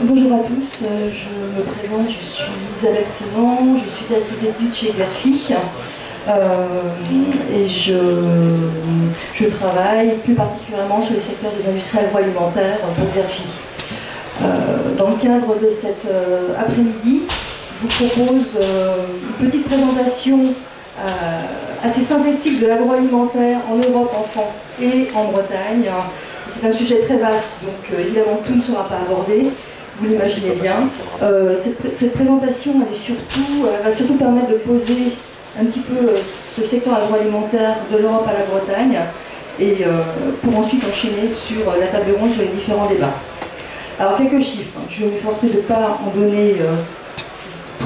Bonjour à tous, je me présente, je suis Isabelle Senon, je suis directrice d'études chez Exerfi et je travaille plus particulièrement sur les secteurs des industries agroalimentaires pour Exerfi. Dans le cadre de cet après-midi, je vous propose une petite présentation assez synthétique de l'agroalimentaire en Europe, en France et en Bretagne. C'est un sujet très vaste, donc évidemment tout ne sera pas abordé. Vous l'imaginez bien. Cette présentation va surtout permettre de poser un petit peu ce secteur agroalimentaire de l'Europe à la Bretagne et pour ensuite enchaîner sur la table ronde sur les différents débats. Alors quelques chiffres, je vais m'efforcer de ne pas en donner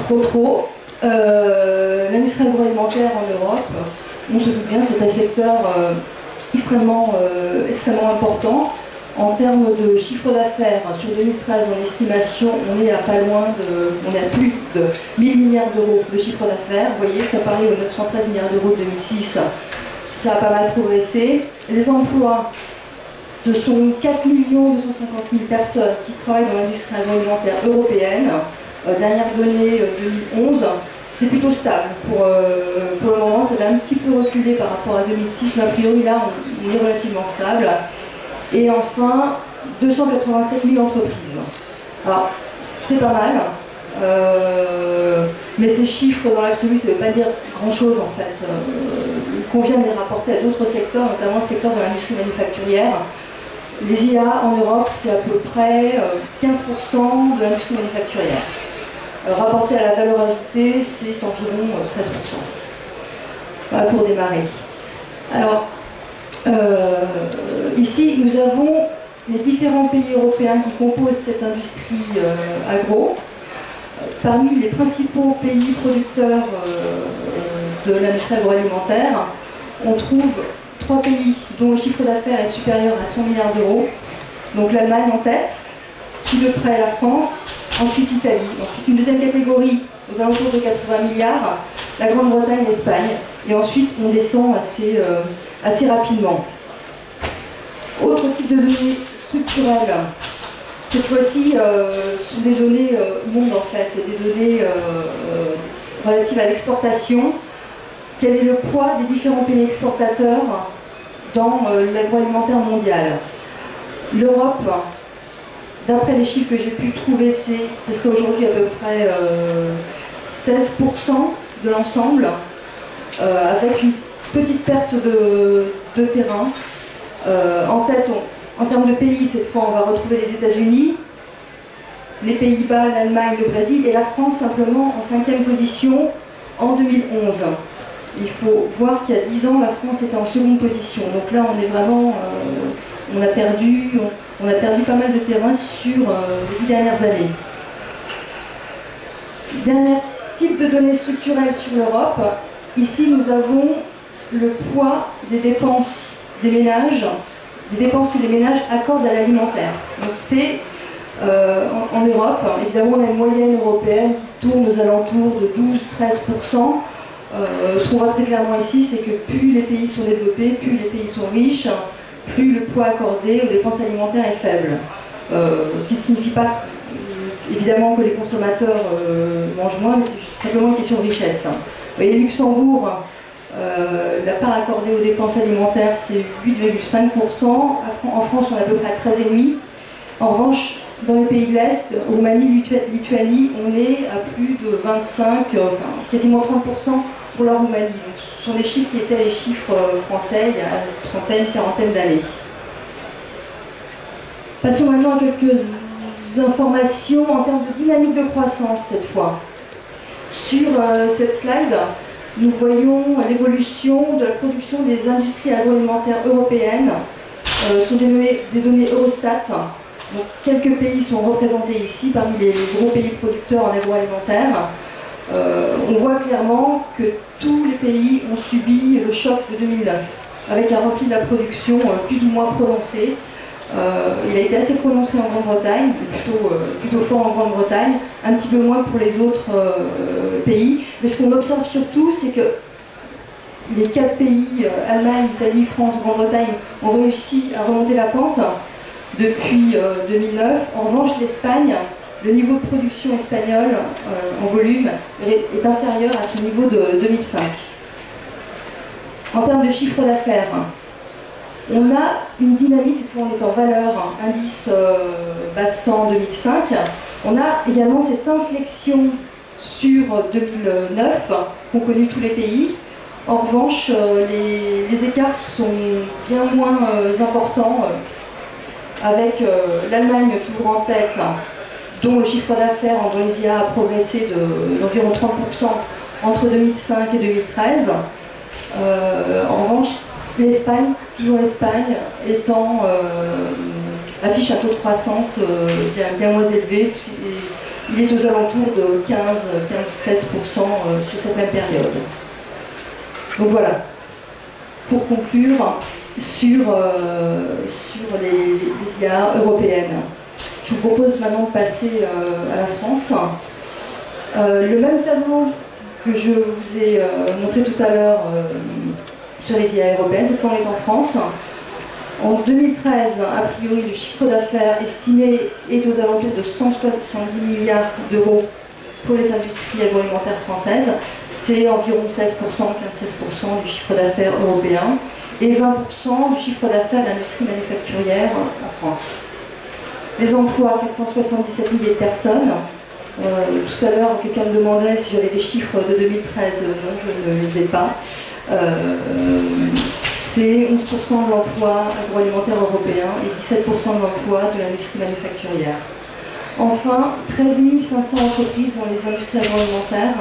trop. L'industrie agroalimentaire en Europe, on se doute bien, c'est un secteur extrêmement important. En termes de chiffre d'affaires, sur 2013, en estimation, on est à plus de 1000 milliards d'euros de chiffre d'affaires. Vous voyez, comparé aux 913 milliards d'euros de 2006, ça a pas mal progressé. Les emplois, ce sont 4 250 000 personnes qui travaillent dans l'industrie agroalimentaire européenne. Dernière donnée 2011, c'est plutôt stable. Pour le moment, ça va un petit peu reculer par rapport à 2006, mais a priori, là, on est relativement stable. Et enfin, 287 000 entreprises. Alors, c'est pas mal, mais ces chiffres, dans l'absolu, ça ne veut pas dire grand-chose, en fait. Il convient de les rapporter à d'autres secteurs, notamment le secteur de l'industrie manufacturière. Les IA en Europe, c'est à peu près 15% de l'industrie manufacturière. Rapporté à la valeur ajoutée, c'est environ 13%. Voilà pour démarrer. Alors, ici, nous avons les différents pays européens qui composent cette industrie agro. Parmi les principaux pays producteurs de l'industrie agroalimentaire, on trouve 3 pays dont le chiffre d'affaires est supérieur à 100 milliards d'euros. Donc l'Allemagne en tête, suit de près la France, ensuite l'Italie. Ensuite une deuxième catégorie aux alentours de 80 milliards, la Grande-Bretagne, l'Espagne. Et ensuite on descend assez rapidement. Autre type de données structurelles, cette fois-ci sont des données monde en fait, des données relatives à l'exportation. Quel est le poids des différents pays exportateurs dans l'agroalimentaire mondial? L'Europe, d'après les chiffres que j'ai pu trouver, c'est aujourd'hui à peu près 16% de l'ensemble, avec une petite perte de terrain. En tête, en termes de pays, cette fois, on va retrouver les États-Unis, les Pays-Bas, l'Allemagne, le Brésil, et la France simplement en 5e position en 2011. Il faut voir qu'il y a 10 ans, la France était en seconde position. Donc là, on est vraiment, on a perdu pas mal de terrain sur les 10 dernières années. Dernier type de données structurelles sur l'Europe. Ici, nous avons le poids des dépenses des ménages, des dépenses que les ménages accordent à l'alimentaire. Donc c'est en Europe, évidemment, on a une moyenne européenne qui tourne aux alentours de 12-13%. Ce qu'on voit très clairement ici, c'est que plus les pays sont développés, plus les pays sont riches, plus le poids accordé aux dépenses alimentaires est faible. Ce qui ne signifie pas évidemment que les consommateurs mangent moins, mais c'est simplement une question de richesse. Vous voyez, Luxembourg, la part accordée aux dépenses alimentaires, c'est 8,5%. En France, on est à peu près à 13,5%. En revanche, dans les pays de l'Est, Roumanie, Lituanie, on est à plus de 25, quasiment 30% pour la Roumanie. Donc, ce sont des chiffres qui étaient les chiffres français il y a une trentaine, quarantaine d'années. Passons maintenant à quelques informations en termes de dynamique de croissance cette fois. Sur cette slide, nous voyons l'évolution de la production des industries agroalimentaires européennes. Ce sont des données Eurostat. Donc, quelques pays sont représentés ici parmi les gros pays producteurs en agroalimentaire. On voit clairement que tous les pays ont subi le choc de 2009, avec un repli de la production plus ou moins prononcé. Il a été assez prononcé en Grande-Bretagne, plutôt fort en Grande-Bretagne, un petit peu moins pour les autres pays. Mais ce qu'on observe surtout, c'est que les 4 pays, Allemagne, Italie, France, Grande-Bretagne, ont réussi à remonter la pente depuis 2009. En revanche, l'Espagne le niveau de production espagnol en volume est inférieur à son niveau de 2005. En termes de chiffre d'affaires, on a une dynamique, cette fois on est en valeur, indice base 100 2005. On a également cette inflexion sur 2009 qu'ont connu tous les pays. En revanche, les écarts sont bien moins importants, avec l'Allemagne toujours en tête, dont le chiffre d'affaires en Indonésia a progressé d'environ 30% entre 2005 et 2013. En revanche, l'Espagne, toujours l'Espagne, affiche un taux de croissance bien moins élevé, puisqu'il est aux alentours de 15-16% sur cette même période. Donc voilà, pour conclure sur les IA européennes. Je vous propose maintenant de passer à la France. Le même tableau que je vous ai montré tout à l'heure sur les IA européennes, cette fois on est en France. En 2013, a priori, le chiffre d'affaires estimé est aux alentours de 170 milliards d'euros pour les industries agroalimentaires françaises. C'est environ 16%, 15-16% du chiffre d'affaires européen et 20% du chiffre d'affaires de l'industrie manufacturière en France. Les emplois, 477 milliers de personnes. Tout à l'heure, quelqu'un me demandait si j'avais des chiffres de 2013. Non, je ne les ai pas. C'est 11% de l'emploi agroalimentaire européen et 17% de l'emploi de l'industrie manufacturière. Enfin, 13 500 entreprises dans les industries agroalimentaires,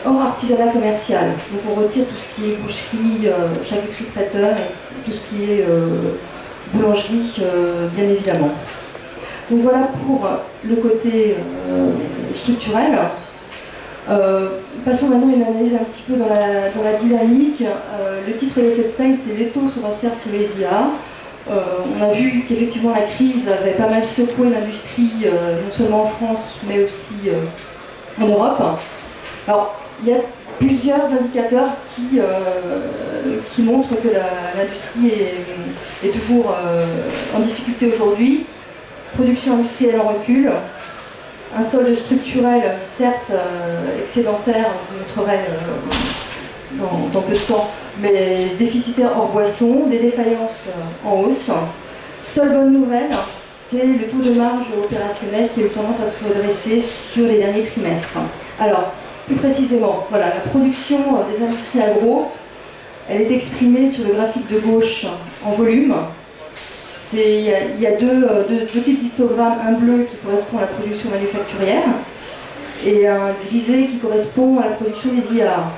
hors artisanat commercial. Donc on retire tout ce qui est boucherie, charcuterie traiteur et tout ce qui est boulangerie, bien évidemment. Donc voilà pour le côté structurel. Passons maintenant à une analyse un petit peu dans la dynamique. Le titre de cette slide, c'est les taux se resserrent sur les IA. On a vu qu'effectivement la crise avait pas mal secoué l'industrie, non seulement en France, mais aussi en Europe. Alors, il y a plusieurs indicateurs qui montrent que l'industrie est toujours en difficulté aujourd'hui. Production industrielle en recul, un solde structurel, certes excédentaire, je vous montrerai dans peu de temps, mais déficitaire hors boisson, des défaillances en hausse. Seule bonne nouvelle, c'est le taux de marge opérationnelle qui a eu tendance à se redresser sur les derniers trimestres. Alors, plus précisément, voilà, la production des industries agro, elle est exprimée sur le graphique de gauche en volume. Il y a deux types d'histogrammes, un bleu qui correspond à la production manufacturière et un grisé qui correspond à la production des IA.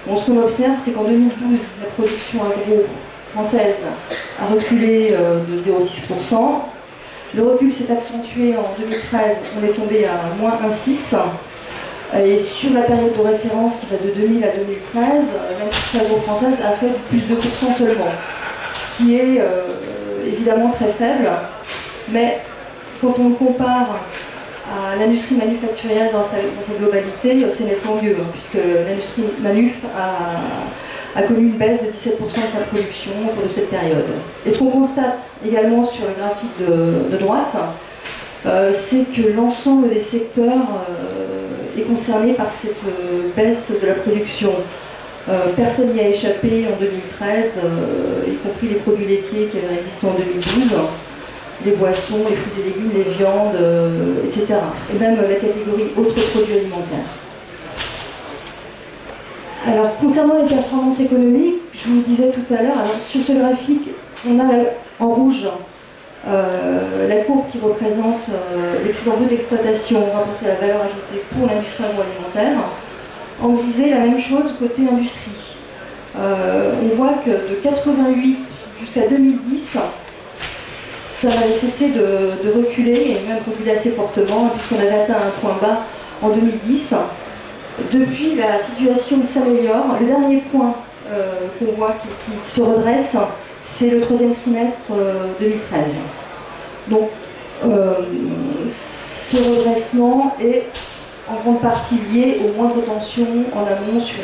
Bon, ce qu'on observe, c'est qu'en 2012, la production agro française a reculé de 0,6%. Le recul s'est accentué en 2013, on est tombé à moins 1,6%. Et sur la période de référence qui va de 2000 à 2013, l'industrie agro-française a fait plus de 2% seulement, ce qui est évidemment très faible, mais quand on le compare à l'industrie manufacturière dans sa globalité, c'est nettement mieux, puisque l'industrie manuf a connu une baisse de 17% de sa production au cours de cette période. Et ce qu'on constate également sur le graphique de droite, c'est que l'ensemble des secteurs est concerné par cette baisse de la production. Personne n'y a échappé en 2013, y compris les produits laitiers qui avaient résisté en 2012, les boissons, les fruits et légumes, les viandes, etc. Et même la catégorie autres produits alimentaires. Alors, concernant les performances économiques, je vous le disais tout à l'heure, sur ce graphique, on a en rouge la courbe qui représente l'excédent brut d'exploitation rapporté à la valeur ajoutée pour l'industrie agroalimentaire. En grisé, la même chose côté industrie. On voit que de 88 jusqu'à 2010, ça n'avait cessé de reculer, et même reculer assez fortement, puisqu'on avait atteint un point bas en 2010. Depuis, la situation s'améliore. Le dernier point qu'on voit qui se redresse, c'est le troisième trimestre 2013. Donc, ce redressement est en grande partie lié aux moindres tensions en amont sur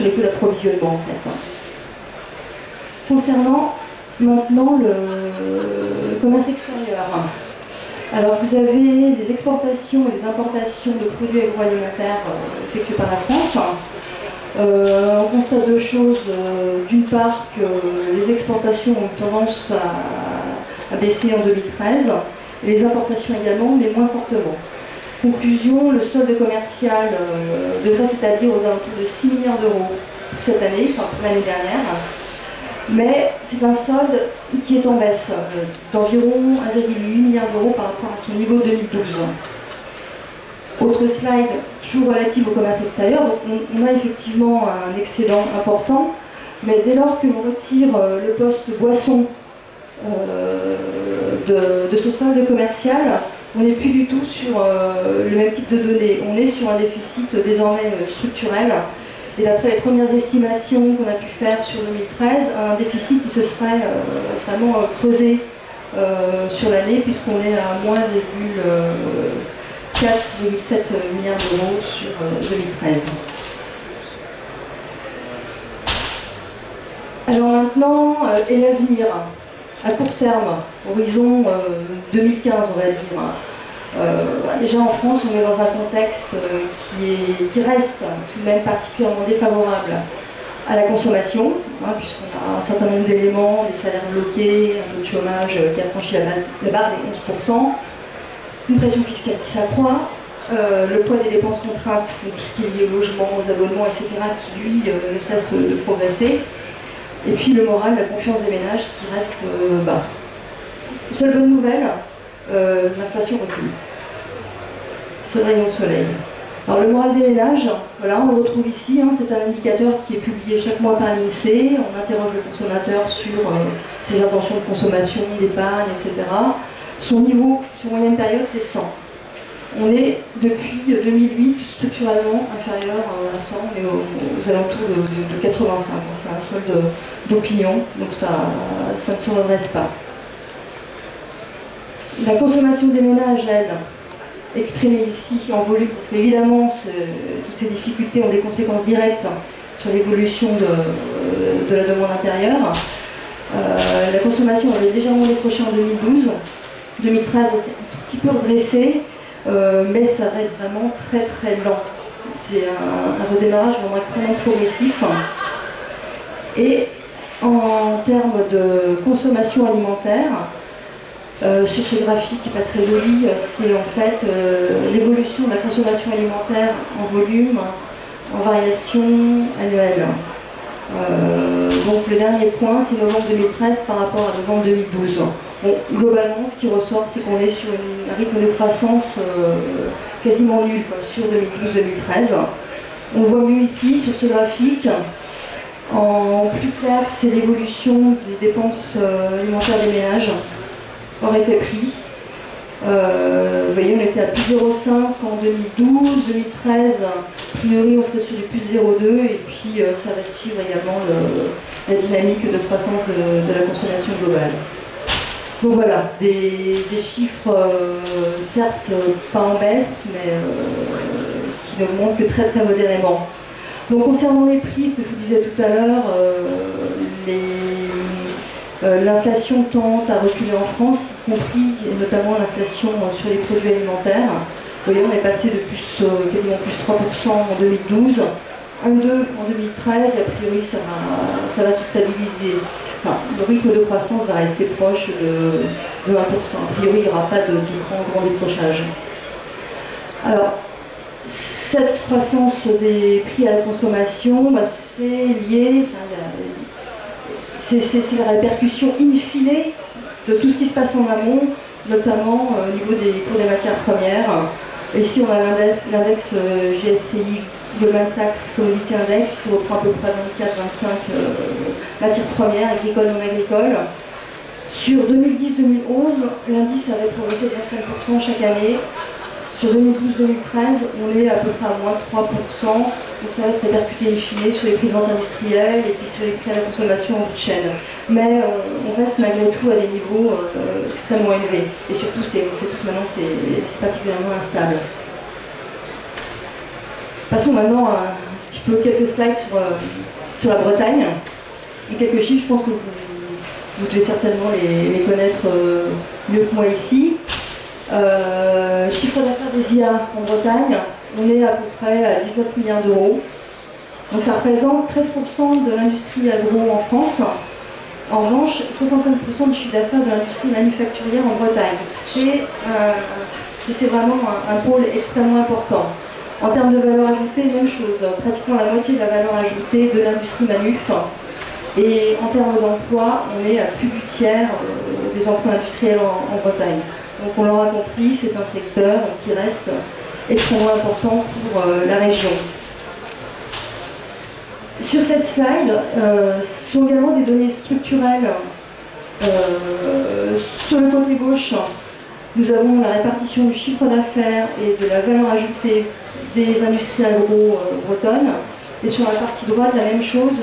les coûts d'approvisionnement, en fait. Concernant maintenant le commerce extérieur, Alors vous avez les exportations et les importations de produits agroalimentaires effectués par la France. On constate deux choses. D'une part, que les exportations ont tendance à baisser en 2013, et les importations également, mais moins fortement. Conclusion, le solde commercial devrait s'établir aux alentours de 6 milliards d'euros cette année, enfin pour l'année dernière. Mais c'est un solde qui est en baisse d'environ 1,8 milliard d'euros par rapport à son niveau 2012. Autre slide, toujours relative au commerce extérieur. Donc on a effectivement un excédent important, mais dès lors que l'on retire le poste boisson de ce solde commercial, on n'est plus du tout sur le même type de données. On est sur un déficit désormais structurel. Et d'après les premières estimations qu'on a pu faire sur 2013, un déficit qui se serait vraiment creusé sur l'année, puisqu'on est à moins 4,7 milliards d'euros sur 2013. Alors maintenant, et l'avenir à court terme, horizon 2015 on va dire. Déjà en France, on est dans un contexte qui reste tout de même particulièrement défavorable à la consommation, puisqu'on a un certain nombre d'éléments, des salaires bloqués, un taux de chômage qui a franchi la barre des 11%, une pression fiscale qui s'accroît, le poids des dépenses contraintes, donc tout ce qui est lié au logement, aux abonnements, etc., qui lui ne cesse de progresser, et puis le moral, la confiance des ménages qui reste bas. Seule bonne nouvelle, l'inflation recule. Ce rayon de soleil. Alors le moral des ménages, voilà, on le retrouve ici, c'est un indicateur qui est publié chaque mois par l'INSEE. On interroge le consommateur sur ses intentions de consommation, d'épargne, etc. Son niveau sur moyenne période, c'est 100. On est depuis 2008 structurellement inférieur à 100, mais aux alentours de 85. C'est un solde d'opinion, donc ça ne se redresse pas. La consommation des ménages, elle, exprimée ici en volume, parce qu'évidemment, toutes ces difficultés ont des conséquences directes sur l'évolution de la demande intérieure. La consommation avait légèrement décroché en 2012. 2013, c'est un tout petit peu redressé, mais ça va être vraiment très très lent. C'est un redémarrage vraiment extrêmement progressif. Et en termes de consommation alimentaire, sur ce graphique qui n'est pas très joli, c'est en fait l'évolution de la consommation alimentaire en volume, en variation annuelle. Donc le dernier point, c'est novembre 2013 par rapport à novembre 2012. Bon, globalement, ce qui ressort, c'est qu'on est sur un rythme de croissance quasiment nul sur 2012-2013. On voit mieux ici, sur ce graphique. En plus clair, c'est l'évolution des dépenses alimentaires des ménages, hors effet prix. Vous voyez, on était à plus 0,5 en 2012, 2013, a priori on serait sur du plus 0,2 et puis ça va suivre également la dynamique de croissance de la consommation globale. Donc voilà, des chiffres certes pas en baisse, mais qui ne montrent que très très modérément. Donc concernant les prix, ce que je vous disais tout à l'heure, l'inflation tend à reculer en France, y compris et notamment l'inflation sur les produits alimentaires. Vous voyez, on est passé de quasiment plus 3% en 2012, 1,2% en 2013, et a priori ça va se stabiliser. Enfin, le rythme de croissance va rester proche de 1%. A priori, il n'y aura pas de grand décrochage. Alors, cette croissance des prix à la consommation, c'est lié, c'est la répercussion in fine de tout ce qui se passe en amont, notamment au niveau des cours des matières premières. Ici, on a l'index GSCI Goldman Sachs Commodity Index qui reprend à peu près 24-25 matières premières, agricoles, non agricoles. Sur 2010-2011, l'indice avait progressé de 25% chaque année. Sur 2012-2013, on est à peu près à moins 3%, donc ça va se répercuter in fine sur les prix de vente industriels et puis sur les prix à la consommation en bout de chaîne. Mais on reste malgré tout à des niveaux extrêmement élevés. Et surtout, maintenant, c'est particulièrement instable. Passons maintenant à un petit peu quelques slides sur la Bretagne. Et quelques chiffres, je pense que vous devez certainement les connaître mieux que moi ici. Chiffre d'affaires des IA en Bretagne, on est à peu près à 19 milliards d'euros. Donc ça représente 13% de l'industrie agro en France. En revanche, 65% du chiffre d'affaires de l'industrie manufacturière en Bretagne. C'est vraiment un pôle extrêmement important. En termes de valeur ajoutée, même chose. Pratiquement la moitié de la valeur ajoutée de l'industrie manuf. Et en termes d'emploi, on est à plus du tiers des emplois industriels en Bretagne. Donc on l'aura compris, c'est un secteur qui reste extrêmement important pour la région. Sur cette slide, ce sont également des données structurelles. Sur le côté gauche, nous avons la répartition du chiffre d'affaires et de la valeur ajoutée des industries agro-bretonnes. Et sur la partie droite, la même chose,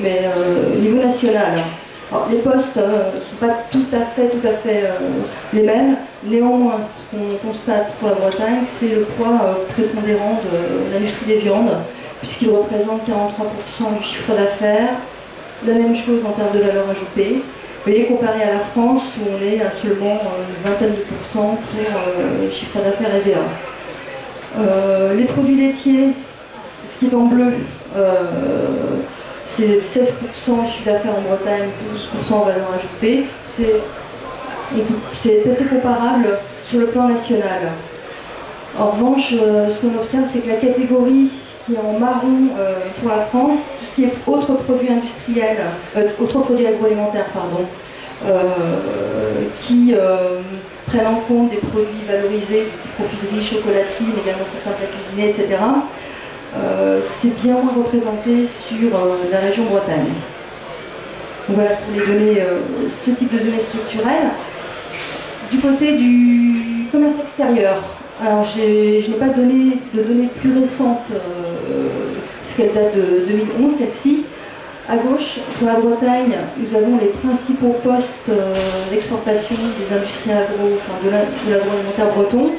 mais au niveau national. Alors, les postes ne sont pas tout à fait les mêmes. Néanmoins, ce qu'on constate pour la Bretagne, c'est le poids prépondérant de l'industrie des viandes, puisqu'il représente 43% du chiffre d'affaires. La même chose en termes de valeur ajoutée. Vous voyez, comparé à la France, où on est à seulement une vingtaine de pourcents pour chiffre d'affaires EVA. Les produits laitiers, ce qui est en bleu, c'est 16% chiffre d'affaires en Bretagne, 12% en valeur ajoutée. C'est assez comparable sur le plan national. En revanche, ce qu'on observe, c'est que la catégorie qui est en marron pour la France, tout ce qui est autres produits industriels, autres produits agroalimentaires, pardon, qui prennent en compte des produits valorisés, des confiseries, chocolateries, mais également certains plats cuisinés, etc. C'est bien moins représenté sur la région Bretagne. Donc voilà pour les données, ce type de données structurelles. Du côté du commerce extérieur, alors je n'ai pas donné de données plus récentes, parce qu'elle date de 2011, celle-ci. À gauche, pour la Bretagne, nous avons les principaux postes d'exportation des industries de l'agroalimentaire breton.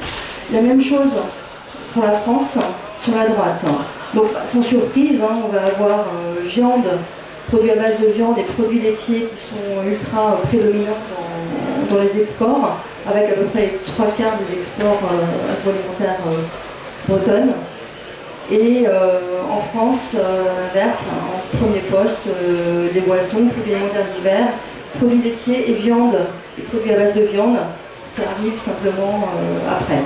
La même chose pour la France, sur la droite. Donc sans surprise, on va avoir viande, produits à base de viande et produits laitiers qui sont ultra prédominants dans les exports, avec à peu près 3/4 des exports agroalimentaires bretonnes. Et en France, l'inverse, en premier poste, les boissons, produits alimentaires divers, produits laitiers et viande, et produits à base de viande, ça arrive simplement après.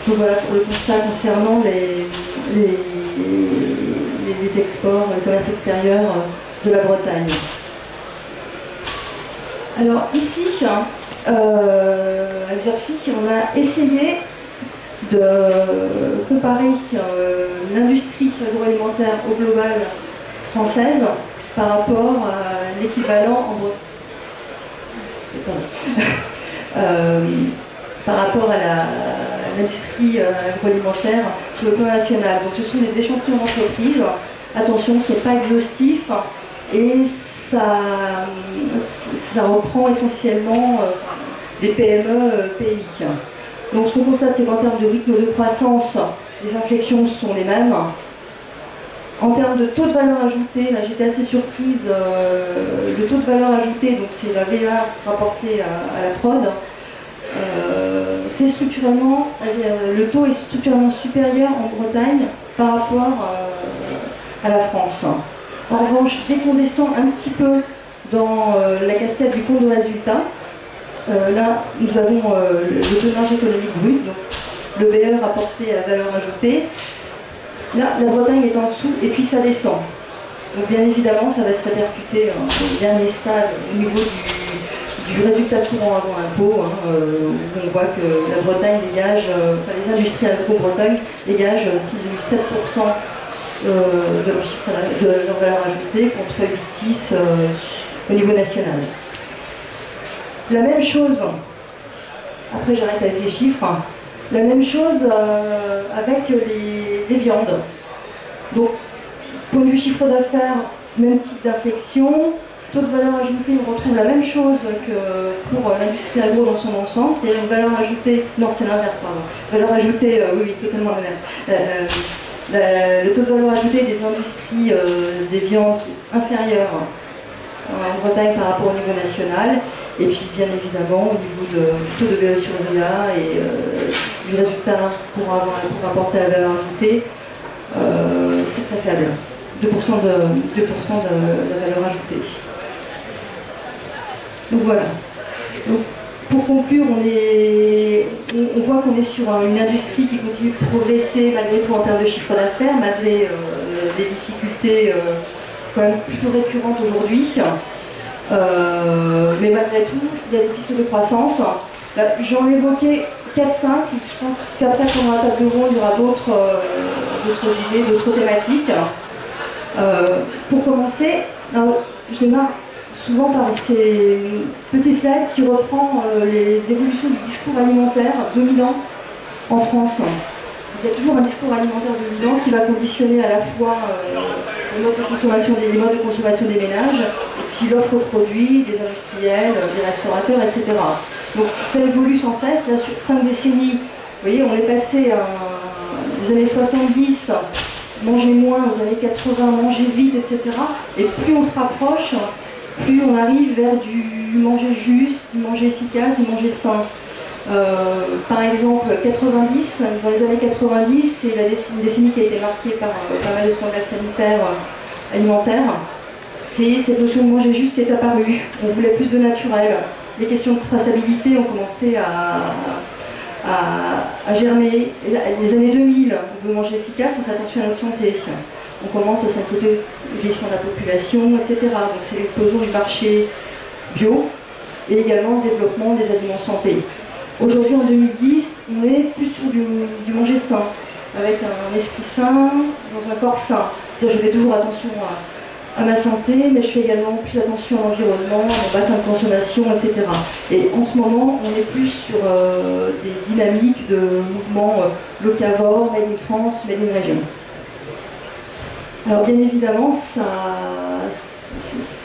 Donc voilà pour le constat concernant les exports, le commerce extérieur de la Bretagne. Alors ici, à Xerfi, on a essayé de comparer l'industrie agroalimentaire au global française par rapport à l'équivalent en par rapport à l'industrie agroalimentaire sur le plan national. Donc ce sont des échantillons d'entreprises. Attention, ce n'est pas exhaustif et ça reprend essentiellement des PME, PMI. Donc ce qu'on constate, c'est qu'en termes de rythme de croissance, les inflexions sont les mêmes. En termes de taux de valeur ajoutée, là j'étais assez surprise, le taux de valeur ajoutée, donc c'est la VA rapportée à la prod, c'est structurellement, le taux est structurellement supérieur en Bretagne par rapport à la France. En revanche, dès qu'on descend un petit peu dans la cascade du compte de résultat, là nous avons le tonnage économique brut, donc le BE rapporté à la valeur ajoutée. Là, la Bretagne est en dessous et puis ça descend. Donc bien évidemment, ça va se répercuter au dernier stade au niveau du résultat courant avant impôt, où on voit que la Bretagne dégage, enfin les industries agro-Bretagne dégagent 6,7% de leur valeur ajoutée contre 8,6% au niveau national. La même chose, après j'arrête avec les chiffres, la même chose avec les viandes. Donc, point de vue chiffre d'affaires, même type d'inflexion. Taux de valeur ajoutée, on retrouve la même chose que pour l'industrie agro dans son ensemble, c'est-à-dire une valeur ajoutée, non c'est l'inverse, pardon, valeur ajoutée, oui, totalement l'inverse. Le taux de valeur ajoutée des industries des viandes inférieures en Bretagne par rapport au niveau national, Et puis bien évidemment au niveau du taux de BE sur l'IA et du résultat pour apporter la valeur ajoutée, c'est très faible. 2% de la valeur ajoutée. Donc voilà. Donc, pour conclure, on voit qu'on est sur une industrie qui continue de progresser malgré tout en termes de chiffre d'affaires, malgré des difficultés quand même plutôt récurrentes aujourd'hui. Mais malgré tout, il y a des pistes de croissance. J'en ai évoqué 4-5, je pense qu'après pendant la table ronde, il y aura d'autres idées, d'autres thématiques. Pour commencer, je démarre souvent par ces petits slides qui reprend les évolutions du discours alimentaire dominant en France. Il y a toujours un discours alimentaire dominant qui va conditionner à la fois les modes de consommation des ménages, et puis l'offre de produits, des industriels, des restaurateurs, etc. Donc ça évolue sans cesse. Là, sur 5 décennies, vous voyez, on est passé des années 70, manger moins, aux années 80, manger vite, etc. Et plus on se rapproche, plus on arrive vers du manger juste, du manger efficace, du manger sain. Par exemple, 90, dans les années 90, c'est une décennie qui a été marquée par pas mal de scandales sanitaires alimentaires. C'est cette notion de manger juste qui est apparue. On voulait plus de naturel. Les questions de traçabilité ont commencé à germer. Les années 2000, on veut manger efficace, on fait attention à notre santé. On commence à s'inquiéter du vieillissement de la population, etc. Donc c'est l'explosion du marché bio et également le développement des aliments santé. Aujourd'hui, en 2010, on est plus sur du manger sain, avec un esprit sain, dans un corps sain. C'est-à-dire, je fais toujours attention à ma santé, mais je fais également plus attention à l'environnement, à mon bassin de consommation, etc. Et en ce moment, on est plus sur des dynamiques de mouvements locavores, made in France, made in région. Alors bien évidemment,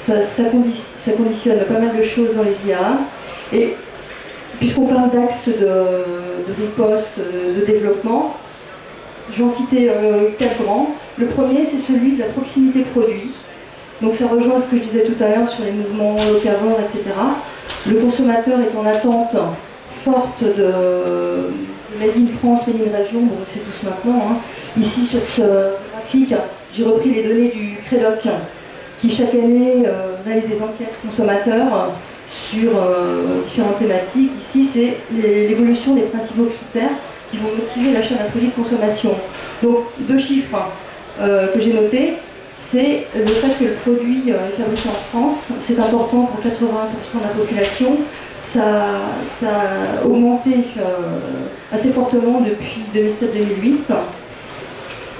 ça conditionne pas mal de choses dans les IA. Et puisqu'on parle d'axes de riposte, de développement, je vais en citer 4 grands. Le premier, c'est celui de la proximité produit. Donc ça rejoint ce que je disais tout à l'heure sur les mouvements locavores, etc. Le consommateur est en attente forte de Made in France, Made in région, bon, c'est tous maintenant. Hein. Ici, sur ce graphique, j'ai repris les données du CREDOC, qui chaque année réalise des enquêtes consommateurs sur différentes thématiques. Ici, c'est l'évolution des principaux critères qui vont motiver l'achat d'un produit de consommation. Donc, 2 chiffres que j'ai notés, c'est le fait que le produit est fabriqué en France, c'est important pour 81% de la population. Ça a augmenté assez fortement depuis 2007-2008.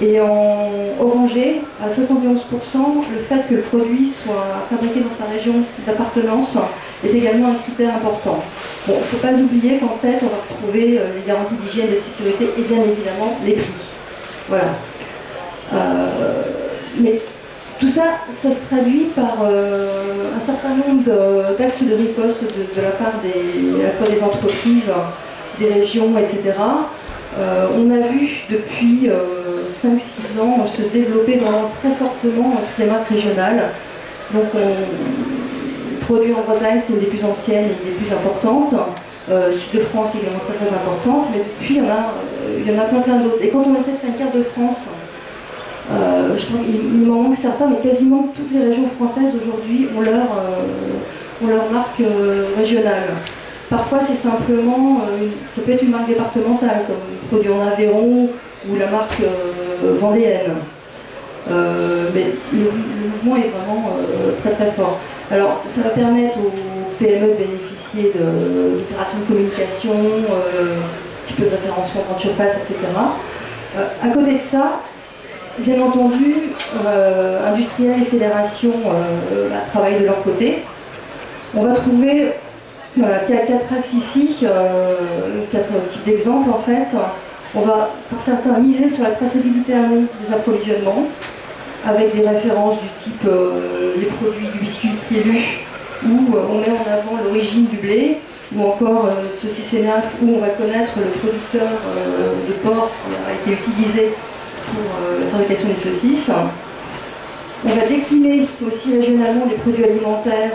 Et en orangé, à 71%, le fait que le produit soit fabriqué dans sa région d'appartenance est également un critère important. Bon, il ne faut pas oublier qu'en tête, on va retrouver les garanties d'hygiène, de sécurité et bien évidemment les prix. Voilà. Mais tout ça, ça se traduit par un certain nombre d'axes de riposte de la part à la fois des entreprises, des régions, etc. On a vu depuis 5-6 ans se développer très fortement toutes les marques régionales. Donc produit en Bretagne, c'est une des plus anciennes et des plus importantes. Sud de France est également très importante, mais puis il y en a plein d'autres. Et quand on essaie de faire une carte de France, je pense qu'il m'en manque certains, mais quasiment toutes les régions françaises aujourd'hui ont leur marque régionale. Parfois c'est simplement, ça peut être une marque départementale, comme Produit en Aveyron ou la marque vendéenne. Mais le mouvement est vraiment très très fort. Alors ça va permettre aux PME de bénéficier d'opérations de communication, un petit peu de référencement grande surface, etc. À côté de ça, bien entendu, industriels et fédérations travaillent de leur côté. On va trouver 4 axes ici, 4 types d'exemples en fait. On va, pour certains, miser sur la traçabilité amont des approvisionnements, avec des références du type les produits du biscuit élu, où on met en avant l'origine du blé, ou encore ceci Sénaf, où on va connaître le producteur de porc qui a été utilisé pour la fabrication des saucisses. On va décliner aussi régionalement des produits alimentaires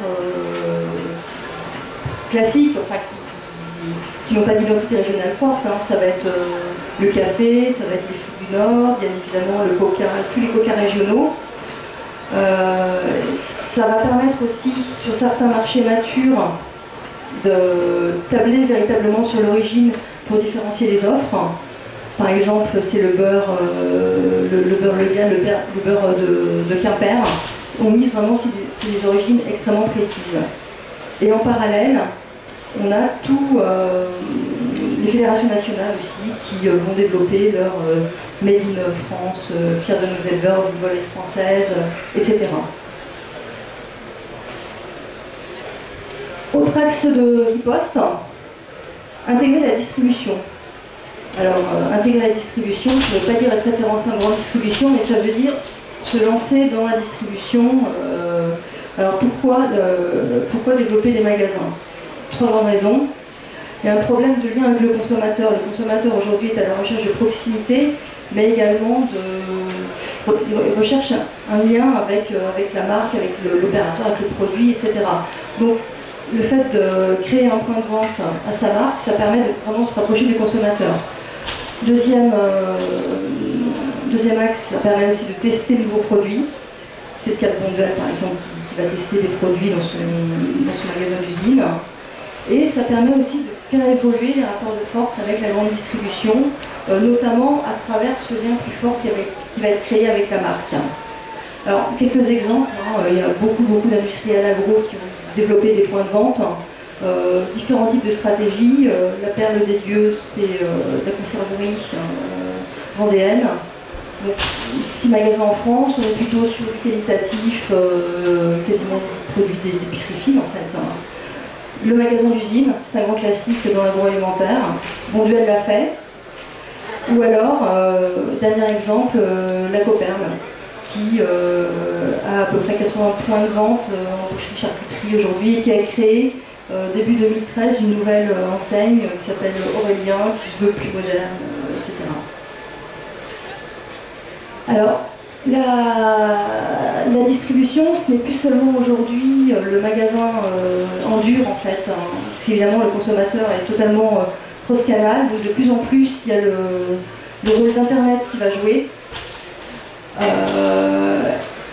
classiques, enfin, qui n'ont pas d'identité régionale forte. Hein. Ça va être le café, ça va être les fruits du Nord, bien évidemment le coca, tous les coca régionaux. Ça va permettre aussi, sur certains marchés matures, de tabler véritablement sur l'origine pour différencier les offres. Par exemple, c'est le beurre le beurre de Quimper. On mise vraiment sur des origines extrêmement précises. Et en parallèle, on a tous les fédérations nationales aussi qui vont développer leur Made in France, fier de nos éleveurs, vive les françaises, etc. Autre axe de riposte, intégrer la distribution. Alors, intégrer la distribution, ça ne veut pas dire être référencé en grande distribution, mais ça veut dire se lancer dans la distribution. Alors, pourquoi développer des magasins? Trois grandes raisons. Il y a un problème de lien avec le consommateur. Le consommateur aujourd'hui est à la recherche de proximité, mais également il recherche un lien avec la marque, avec l'opérateur, avec le produit, etc. Donc, le fait de créer un point de vente à sa marque, ça permet de vraiment se rapprocher du consommateur. Deuxième axe, ça permet aussi de tester de nouveaux produits. C'est le cas de Bonduelle, par exemple, qui va tester des produits dans son magasin d'usine. Et ça permet aussi de faire évoluer les rapports de force avec la grande distribution, notamment à travers ce lien plus fort qui va être créé avec la marque. Alors, quelques exemples, hein, il y a beaucoup d'industriels agro qui ont développé des points de vente, différents types de stratégies. La perle des dieux, c'est la conserverie vendéenne. Donc, 6 magasins en France, on est plutôt sur du qualitatif, quasiment du produit d'épicerie fine en fait. Le magasin d'usine, c'est un grand classique dans l'agroalimentaire. Bonduelle l'a fait. Ou alors, dernier exemple, la Coperle, qui a à peu près 80 points de vente en boucherie-charcuterie aujourd'hui et qui a créé début 2013 une nouvelle enseigne qui s'appelle Aurélien, qui se veut plus moderne, etc. Alors, la distribution, ce n'est plus seulement aujourd'hui le magasin en dur en fait, hein, parce qu'évidemment le consommateur est totalement cross-canal, donc de plus en plus il y a le rôle d'Internet qui va jouer.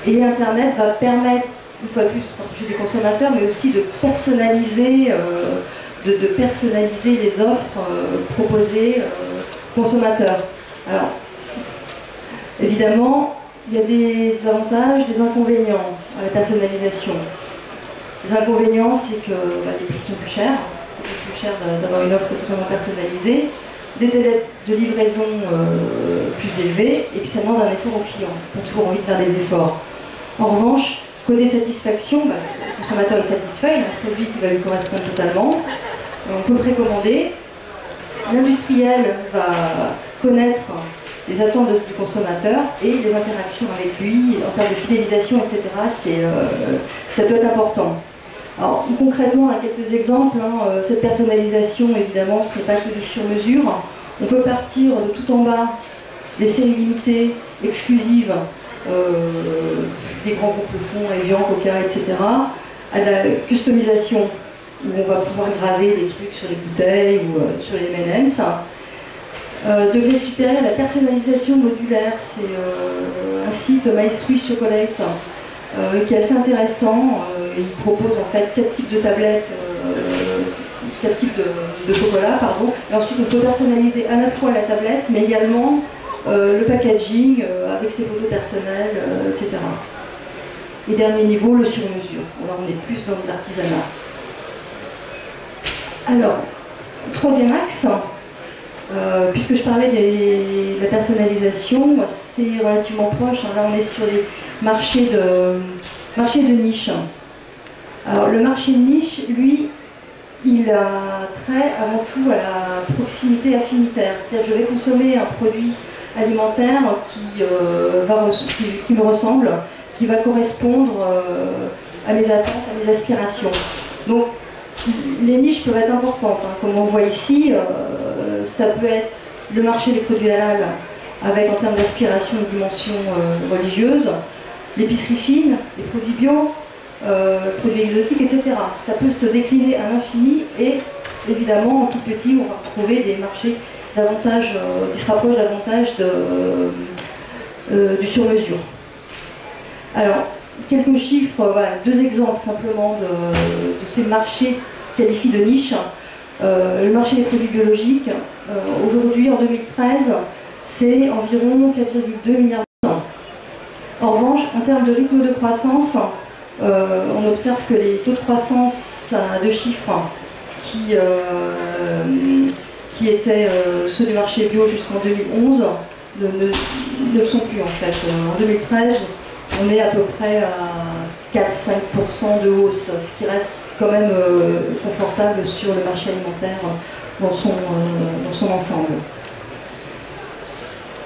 Et Internet va permettre, une fois de plus, de se rapprocher du consommateur, mais aussi de personnaliser, les offres proposées aux consommateurs. Alors, évidemment, il y a des avantages, des inconvénients à la personnalisation. Les inconvénients, c'est que les prix sont plus chers. C'est plus cher d'avoir une offre totalement personnalisée, des délais de livraison plus élevés, et puis ça demande un effort au client. On a toujours envie de faire des efforts. En revanche, côté satisfaction, le consommateur est satisfait, il a un produit qui va lui correspondre totalement. On peut précommander. L'industriel va connaître les attentes du consommateur et les interactions avec lui, en termes de fidélisation, etc. Ça peut être important. Alors concrètement, on a quelques exemples. Cette personnalisation, évidemment, ce n'est pas que du sur-mesure. On peut partir de tout en bas des séries limitées, exclusives, des grands groupes le font, Evian, Coca, etc., à la customisation, où on va pouvoir graver des trucs sur les bouteilles ou sur les M&M's. Degré supérieur, la personnalisation modulaire, c'est un site My Swiss Chocolate qui est assez intéressant. Il propose en fait 4 types de tablettes, 4 types de chocolat, pardon. Et ensuite, on peut personnaliser à la fois la tablette, mais également le packaging avec ses photos personnelles, etc. Et dernier niveau, le sur-mesure. Alors, on est plus dans de l'artisanat. Alors, troisième axe. Puisque je parlais de la personnalisation, c'est relativement proche. Là, on est sur les marchés de niche. Alors, le marché de niche, lui, il a trait avant tout à la proximité affinitaire. C'est-à-dire, je vais consommer un produit alimentaire qui me ressemble, qui va correspondre à mes attentes, à mes aspirations. Donc, les niches peuvent être importantes. Comme on voit ici, ça peut être le marché des produits halal, avec en termes d'aspiration une dimension religieuse, l'épicerie fine, les produits bio, produits exotiques, etc. Ça peut se décliner à l'infini et évidemment en tout petit on va retrouver des marchés davantage, qui se rapprochent davantage du sur-mesure. Alors, quelques chiffres, voilà, deux exemples simplement de ces marchés qualifiés de niche. Le marché des produits biologiques, aujourd'hui en 2013, c'est environ 4,2 milliards d'euros. En revanche, en termes de rythme de croissance, on observe que les taux de croissance de chiffres qui étaient ceux du marché bio jusqu'en 2011 ne sont plus en fait. En 2013, on est à peu près à 4-5% de hausse, ce qui reste quand même confortable sur le marché alimentaire dans son ensemble.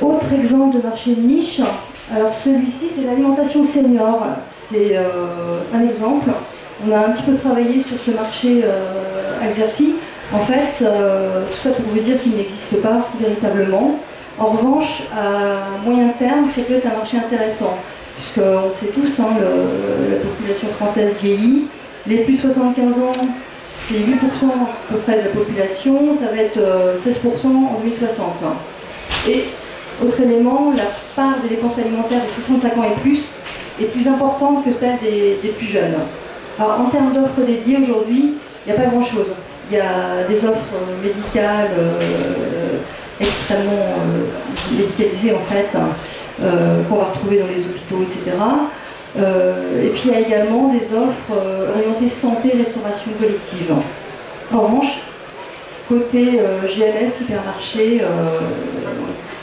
Autre exemple de marché de niche, alors celui-ci c'est l'alimentation senior, c'est un exemple. On a un petit peu travaillé sur ce marché à Xerfi. En fait, tout ça pour vous dire qu'il n'existe pas véritablement. En revanche, à moyen terme, ça peut être un marché intéressant, puisqu'on sait tous, hein, la population française vieillit. Les plus de 75 ans, c'est 8% à peu près de la population, ça va être 16% en 2060. Et autre élément, la part des dépenses alimentaires des 65 ans et plus est plus importante que celle des plus jeunes. Alors en termes d'offres dédiées aujourd'hui, il n'y a pas grand-chose. Il y a des offres médicales extrêmement médicalisées en fait, qu'on va retrouver dans les hôpitaux, etc. Et puis il y a également des offres orientées santé, restauration collective. En revanche, côté GMS, hypermarché,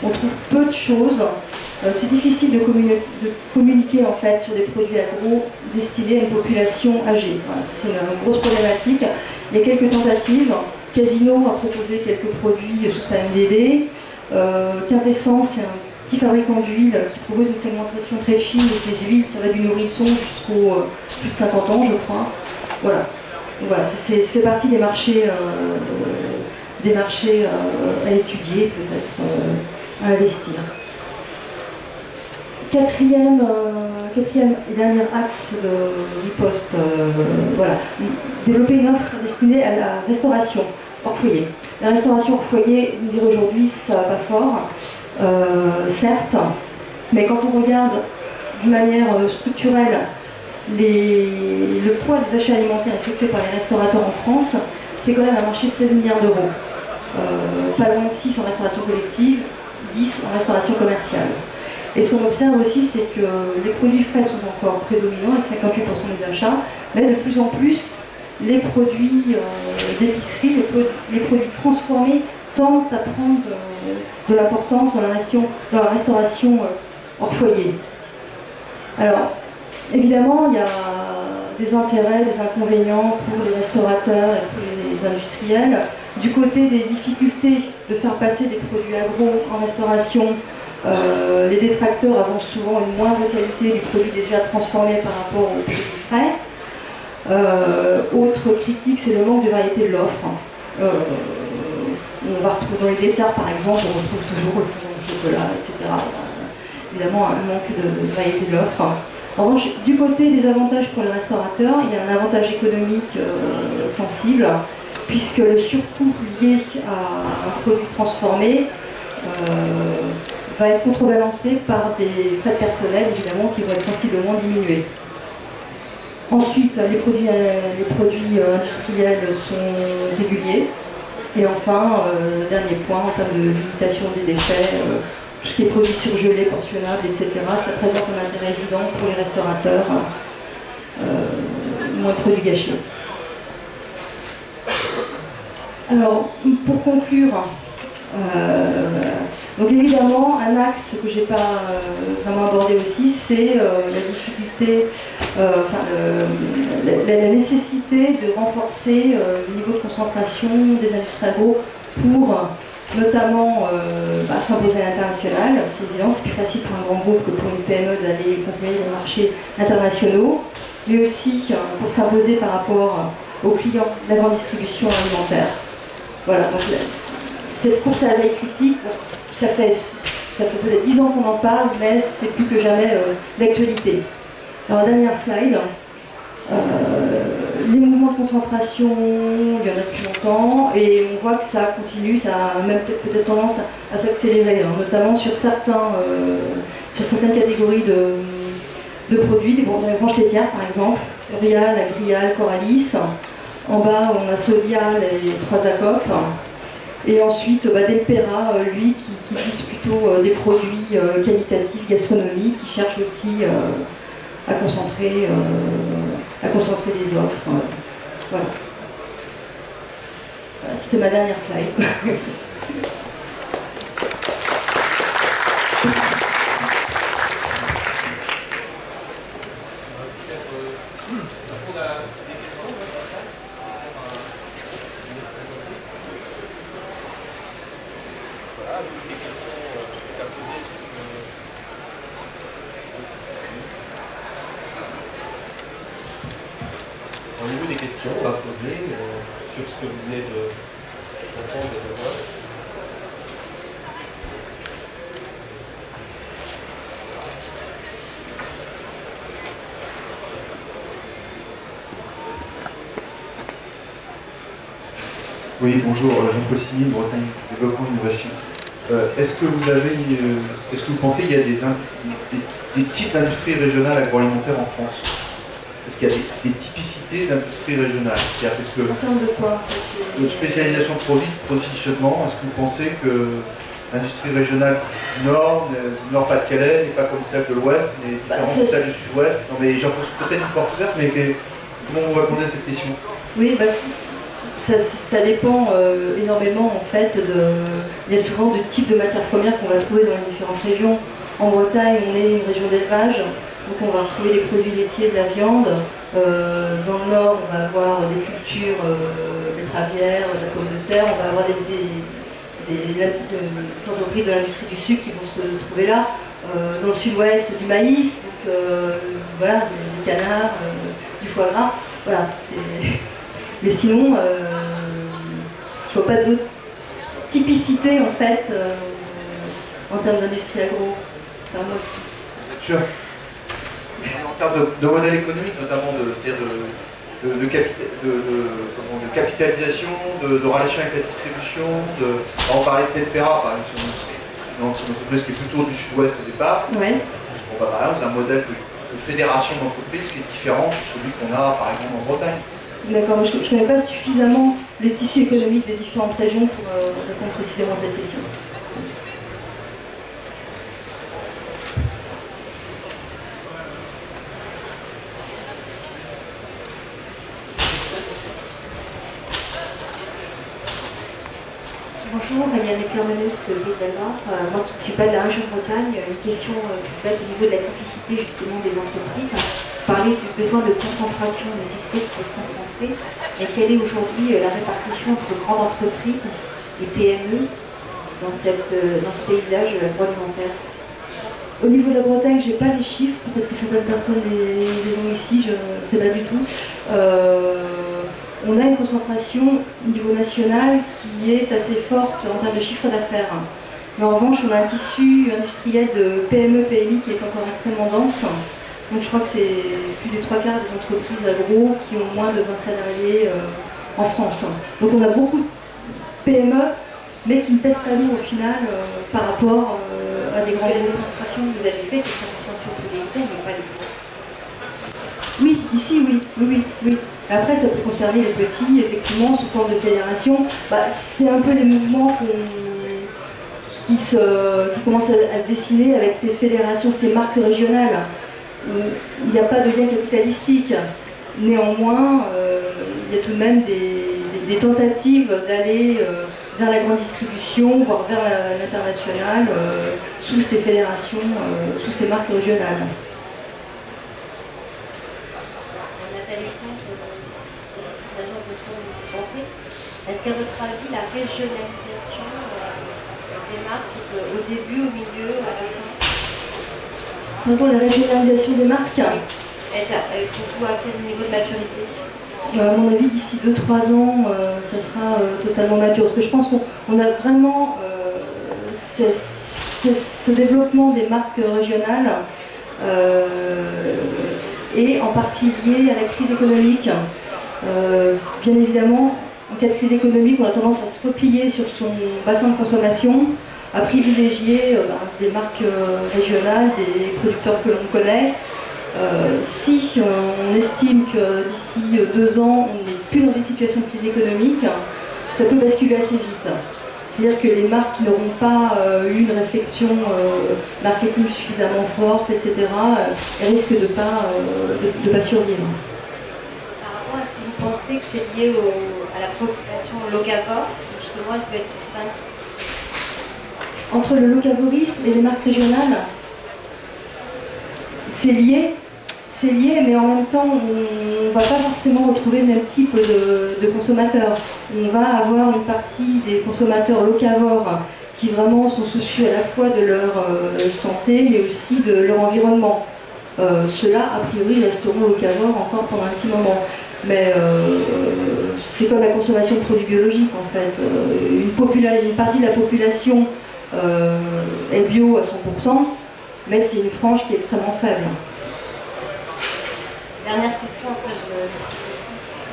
on trouve peu de choses. C'est difficile de communiquer en fait sur des produits agro destinés à une population âgée. Voilà, c'est une grosse problématique. Il y a quelques tentatives. Casino a proposé quelques produits sous sa MDD. Quintessence, c'est un petit fabricant d'huile qui propose une segmentation très fine avec les huiles. Ça va du nourrisson jusqu'au plus de 50 ans, je crois. Voilà. Donc voilà, ça fait partie des marchés à étudier, peut-être à investir. Quatrième et dernier axe de riposte, voilà, développer une offre destinée à la restauration hors foyer. La restauration hors foyer, vous dire aujourd'hui, ça va pas fort, certes, mais quand on regarde d'une manière structurelle le poids des achats alimentaires effectués par les restaurateurs en France, c'est quand même un marché de 16 milliards d'euros. Pas loin de 6 en restauration collective, 10 en restauration commerciale. Et ce qu'on observe aussi, c'est que les produits frais sont encore prédominants, avec 58% des achats, mais de plus en plus, les produits d'épicerie, les produits transformés tendent à prendre de l'importance dans la restauration hors foyer. Alors, évidemment, il y a des intérêts, des inconvénients pour les restaurateurs et pour les industriels. Du côté des difficultés de faire passer des produits agro en restauration, les détracteurs avancent souvent une moindre qualité du produit déjà transformé par rapport aux produits frais. Autre critique, c'est le manque de variété de l'offre. On va retrouver dans les desserts, par exemple, on retrouve toujours le fondant de chocolat, etc. Évidemment, un manque de variété de l'offre. En revanche, du côté des avantages pour les restaurateurs, il y a un avantage économique sensible, puisque le surcoût lié à un produit transformé va être contrebalancé par des frais de personnel, évidemment, qui vont être sensiblement diminués. Ensuite, les produits industriels sont réguliers. Et enfin, dernier point, en termes de limitation des déchets, tout ce qui est produits surgelés, portionnables, etc., ça présente un intérêt évident pour les restaurateurs, moins de produits gâchés. Alors, pour conclure, donc évidemment, un axe que je n'ai pas vraiment abordé aussi, c'est la difficulté, la nécessité de renforcer le niveau de concentration des industries agro pour notamment s'imposer à l'international. C'est évident, c'est plus facile pour un grand groupe que pour une PME d'aller conquérir les marchés internationaux, mais aussi pour s'imposer par rapport aux clients de la grande distribution alimentaire. Voilà, donc cette course à la veille critique, ça fait peut-être 10 ans qu'on en parle, mais c'est plus que jamais d'actualité. Alors, dernière slide. Les mouvements de concentration, il y en a depuis longtemps, et on voit que ça continue, ça a même peut-être tendance à s'accélérer, hein, notamment sur certaines catégories de produits, dans les branches laitières par exemple, L'Oréal, Agrial, Coralis. En bas, on a Sodial et 3ACOP. Et ensuite, Delpera, lui, qui vise plutôt des produits qualitatifs, gastronomiques, qui cherche aussi à concentrer les offres. Voilà. C'était ma dernière slide. Auriez-vous des questions à poser sur ce que vous venez d'entendre et de voir? Oui, bonjour, Jean-Paul Signy, Bretagne Développement Innovation. Est-ce que vous pensez qu'il y a des types d'industries régionales agroalimentaires en France? Est-ce qu'il y a des typicités d'industrie régionale? En termes de quoi? De spécialisation de produits, de positionnement, est-ce que vous pensez que l'industrie régionale du Nord-Pas-de-Calais n'est pas comme celle de l'Ouest, mais différente de celle du Sud-Ouest? Non mais j'en pose peut-être une porte ouverte, mais comment vous répondez à cette question? Oui, ça dépend énormément en fait il y a souvent de types de matières premières qu'on va trouver dans les différentes régions. En Bretagne, on est une région d'élevage, donc on va retrouver des produits laitiers, de la viande. Dans le Nord, on va avoir des cultures betteravières, de la pomme de terre, on va avoir des entreprises de l'industrie du sucre qui vont se trouver là. Dans le Sud-Ouest, du maïs, donc voilà, des canards, du foie gras. Voilà, mais sinon, je vois pas d'autres typicités en fait en termes d'industrie agro. Sûr. En termes de modèle économique, notamment de capitalisation, de relation avec la distribution, on parlait de Delpera, par exemple, c'est une entreprise qui est plutôt du Sud-Ouest au départ. Ouais. On va par exemple, c'est un modèle de fédération d'entreprises qui est différent de celui qu'on a par exemple en Bretagne. D'accord, je ne connais pas suffisamment les tissus économiques des différentes régions pour répondre précisément à cette question. Bonjour, Yannick Kermanus de Villeneuve. Moi qui ne suis pas de la région de Bretagne, une question toute bête au niveau de la complicité justement des entreprises. Vous parlez du besoin de concentration, nécessité de se concentrer. Et quelle est aujourd'hui la répartition entre grandes entreprises et PME dans ce paysage agroalimentaire? Au niveau de la Bretagne, je n'ai pas les chiffres, peut-être que certaines personnes les ont ici, je ne sais pas du tout. On a une concentration au niveau national qui est assez forte en termes de chiffre d'affaires. Mais en revanche, on a un tissu industriel de PME, PMI qui est encore extrêmement dense. Donc je crois que c'est plus des 3/4 des entreprises agro qui ont moins de 20 salariés en France. Donc on a beaucoup de PME, mais qui ne pèsent pas lourd au final par rapport à des grandes démonstrations que vous avez faites, c'est que ça concerne surtout les gros, mais pas les gros. Oui, ici, oui. Après, ça peut concerner les petits, effectivement, sous forme de fédération. C'est un peu les mouvements qui commencent à se dessiner avec ces fédérations, ces marques régionales. Il n'y a pas de lien capitalistique. Néanmoins, il y a tout de même des tentatives d'aller vers la grande distribution, voire vers l'international, sous ces fédérations, sous ces marques régionales. Est-ce qu'à votre avis, la régionalisation des marques au début, au milieu, à la fin? Pour la régionalisation des marques, Pour à quel niveau de maturité? à mon avis, d'ici 2-3 ans, ça sera totalement mature. Parce que je pense qu'on a vraiment ce développement des marques régionales et en partie liée à la crise économique. Bien évidemment, en cas de crise économique, on a tendance à se replier sur son bassin de consommation, à privilégier des marques régionales, des producteurs que l'on connaît. Si on estime que d'ici 2 ans, on n'est plus dans une situation de crise économique, ça peut basculer assez vite. C'est-à-dire que les marques qui n'auront pas eu une réflexion marketing suffisamment forte, etc., elles risquent de pas survivre. Par rapport à ce que vous pensez que c'est lié à la population locavore, justement, elle peut être distincte entre le locavorisme et les marques régionales, c'est lié, mais en même temps, on ne va pas forcément retrouver le même type de consommateurs. On va avoir une partie des consommateurs locavores qui vraiment sont soucieux à la fois de leur santé, mais aussi de leur environnement. Ceux-là, a priori, resteront locavores encore pendant un petit moment. Mais c'est comme la consommation de produits biologiques, en fait. Une partie de la population est bio à 100%, mais c'est une frange qui est extrêmement faible. Dernière question, après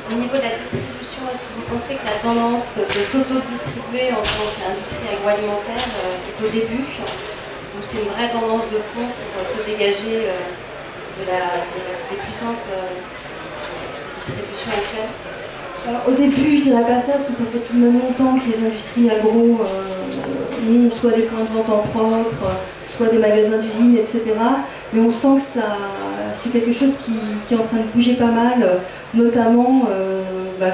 au niveau de la distribution, est-ce que vous pensez que la tendance de s'auto-distribuer en tant qu'industrie agroalimentaire est au début, ou c'est une vraie tendance de fond pour se dégager des puissantes distributions actuelles? Au début, je dirais pas ça, parce que ça fait tout de même longtemps que les industries agro ont soit des points de vente en propre, soit des magasins d'usine, etc. Mais on sent que c'est quelque chose qui est en train de bouger pas mal, notamment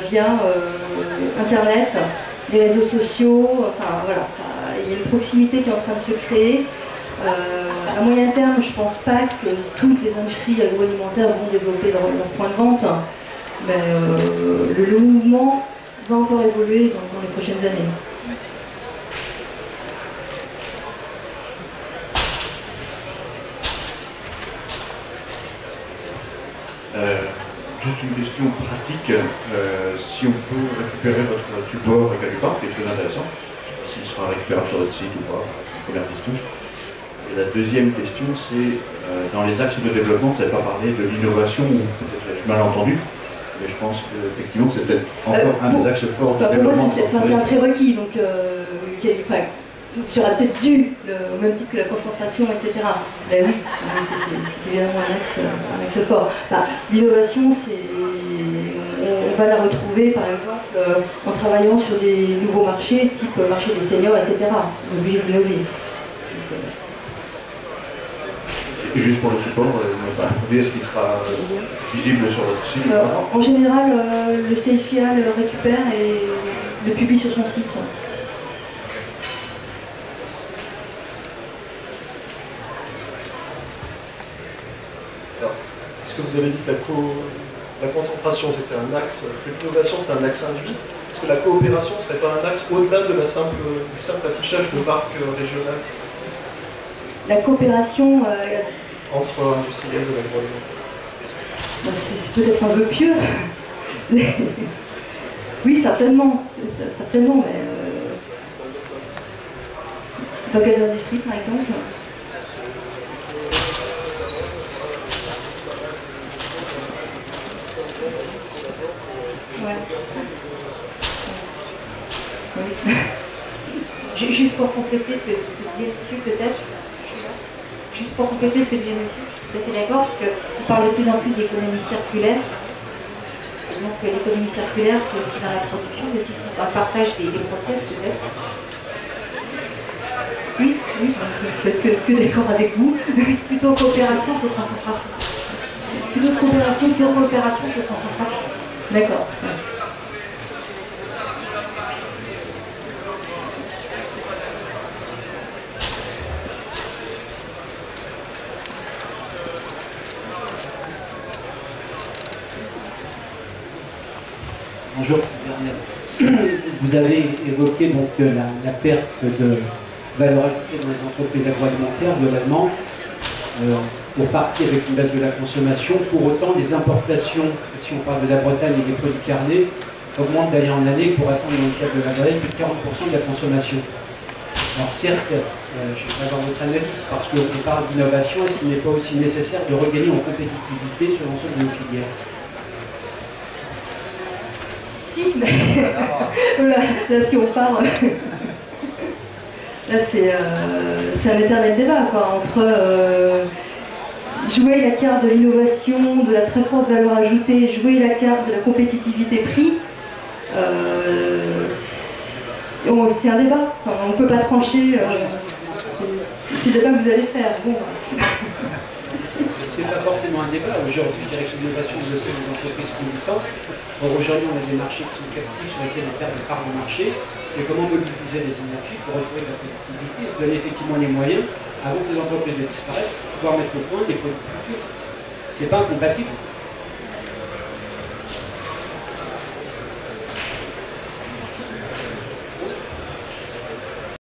via Internet, les réseaux sociaux, enfin voilà, il y a une proximité qui est en train de se créer. À moyen terme, je ne pense pas que toutes les industries agroalimentaires vont développer leur point de vente, mais le mouvement va encore évoluer dans les prochaines années. Juste une question pratique. Si on peut récupérer votre support quelque part, c'est très intéressant. S'il sera récupérable sur votre site ou pas, c'est la première question. Et la deuxième question, c'est dans les axes de développement, vous n'avez pas parlé de l'innovation, ou peut-être j'ai mal entendu, mais je pense qu'effectivement c'est peut-être encore un des axes forts de développement. Pour moi, c'est un prérequis, donc j'aurais peut-être dû, au même titre que la concentration, etc. Ben oui, c'est évidemment un axe fort. L'innovation, on va la retrouver par exemple en travaillant sur des nouveaux marchés, type marché des seniors, etc. On est obligé d'innover. Et juste pour le support, est-ce qu'il sera visible sur votre site? En général, le CFIA le récupère et le publie sur son site. Est-ce que vous avez dit que la concentration c'était un axe, que l'innovation c'est un axe induit? Est-ce que la coopération ne serait pas un axe au-delà de du simple affichage de marques régionales? La coopération entre industriels de l'agroalimentaire? C'est peut-être un peu pieux. Oui, certainement, mais dans quelles industries par exemple? Ouais. Oui. Juste pour compléter ce que disait monsieur, peut-être. Juste pour compléter ce que disait monsieur, je suis tout à fait d'accord, parce qu'on parle de plus en plus d'économie circulaire. Donc l'économie circulaire, c'est aussi dans la production, mais aussi dans le partage des process, peut-être. Oui, je suis que d'accord avec vous. Plutôt coopération que concentration. Plutôt coopération que concentration. D'accord. Bonjour. Vous avez évoqué donc la perte de valeur ajoutée dans les entreprises agroalimentaires globalement, pour partie avec une baisse de la consommation. Pour autant, les importations, si on parle de la Bretagne et des produits carnés, augmentent d'année en année pour atteindre dans le cadre de la Bretagne plus de 40% de la consommation. Alors certes, je vais avoir votre analyse, parce qu'on parle d'innovation, est-ce qu'il n'est pas aussi nécessaire de regagner en compétitivité sur l'ensemble de nos filières? Si, mais là, si on part, là c'est un éternel débat quoi, entre jouer la carte de l'innovation, de la très forte valeur ajoutée, jouer la carte de la compétitivité prix. C'est un débat, enfin, on ne peut pas trancher, c'est le débat que vous allez faire. Bon. C'est pas forcément un débat. Aujourd'hui, je dirais que l'innovation, je le sais, les entreprises qui du temps. Or, aujourd'hui, on a des marchés qui sont captifs sur lesquels on perd des parts de marché. C'est comment mobiliser les énergies pour retrouver la compétitivité, se donner effectivement les moyens, avant que les entreprises ne disparaissent, pour pouvoir mettre au point des produits futurs. C'est pas incompatible.